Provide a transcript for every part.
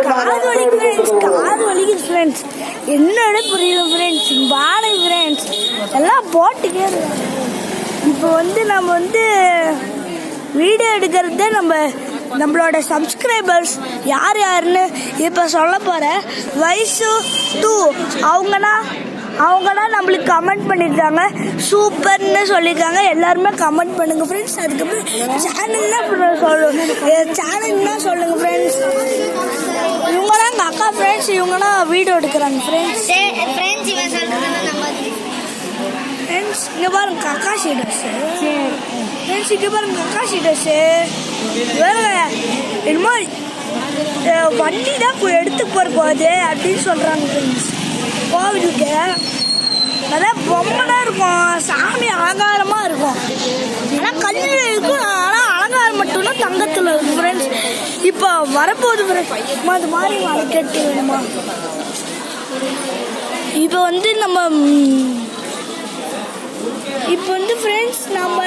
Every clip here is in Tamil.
காது வலிக்குது ஃப்ரெண்ட்ஸ். என்னோட புரியல ஃப்ரெண்ட்ஸ். வாடகை ஃப்ரெண்ட்ஸ் எல்லாம் போட்டுக்கே இருக்காங்க. இப்போ நம்ம வீடியோ எடுக்கிறது நம்மளோட சப்ஸ்கிரைபர்ஸ் யார் யாருன்னு இப்போ சொல்ல போகிறேன். வயசு 2 அவங்கன்னா நம்மளுக்கு கமெண்ட் பண்ணியிருக்காங்க, சூப்பர்னு சொல்லியிருக்காங்க. எல்லாருமே கமெண்ட் பண்ணுங்கள் ஃப்ரெண்ட்ஸ். அதுக்கப்புறம் சேனல்னா சொல்லுங்கள் ஃப்ரெண்ட்ஸ். இவங்கதான் எங்கள் அக்கா ஃப்ரெண்ட்ஸ். இவங்கன்னா வீடியோ எடுக்கிறாங்க ஃப்ரெண்ட்ஸ். ஃப்ரெண்ட்ஸ் இங்கே பாருங்க கக்காஷி ட்ரெஸ்ஸு. ஃப்ரெண்ட்ஸ் இங்கே பாருங்க கக்காஷி ட்ரெஸ்ஸு. வேறு என்னமோ வண்டி தான் எடுத்து போகிறது அப்படின்னு சொல்கிறாங்க ஃப்ரெண்ட்ஸ். கோவிலுக்கு அதான் பொம்மைலாம் இருக்கும், சாமி அலங்காரமாக இருக்கும். ஆனால் கல்லில் இருக்கும், ஆனால் அலங்காரம் மட்டும்தான் தங்கத்தில் இருக்கும் ஃப்ரெண்ட்ஸ். இப்போ வரப்போகுது ஃப்ரெண்ட்ஸ். அது மாதிரி வளைக்கட்டு வேணுமா? இப்போ ஃப்ரெண்ட்ஸ் நம்ம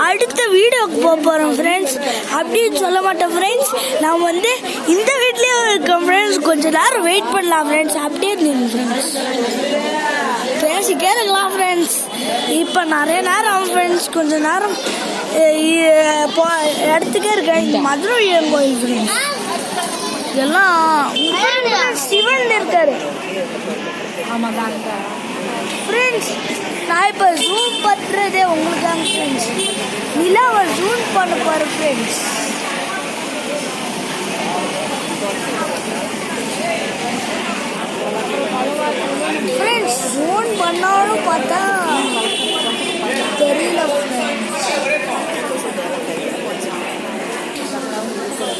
அடுத்த வீடியோக்கு போக போகிறோம் ஃப்ரெண்ட்ஸ். அப்படின்னு சொல்ல மாட்டோம் ஃப்ரெண்ட்ஸ். நம்ம இந்த வீட்லேயே இருக்கோம் ஃப்ரெண்ட்ஸ். கொஞ்சம் நேரம் வெயிட் பண்ணலாம் ஃப்ரெண்ட்ஸ். அப்படியே இருந்தீங்க ஃப்ரெண்ட்ஸ். பேசிக்கே இருக்கலாம் ஃப்ரெண்ட்ஸ். இப்போ நிறைய நேரம் ஆகும் ஃப்ரெண்ட்ஸ். கொஞ்சம் நேரம் இடத்துக்கே இருக்கேன். மதுரை கோயில் ஃப்ரெண்ட்ஸ். இதெல்லாம் சிவன் இருக்காரு. ஆமாம் ஃப்ரெண்ட்ஸ். நான் இப்போ ஜூம் பண்ணுறதே உங்களுக்காக ஃப்ரெண்ட்ஸ். நிலாவை ஜூம் பண்ண போகிறேன் ஃப்ரெண்ட்ஸ். ஃப்ரெண்ட்ஸ் ஜூம் பண்ணாலும் பார்த்தா தெரியல.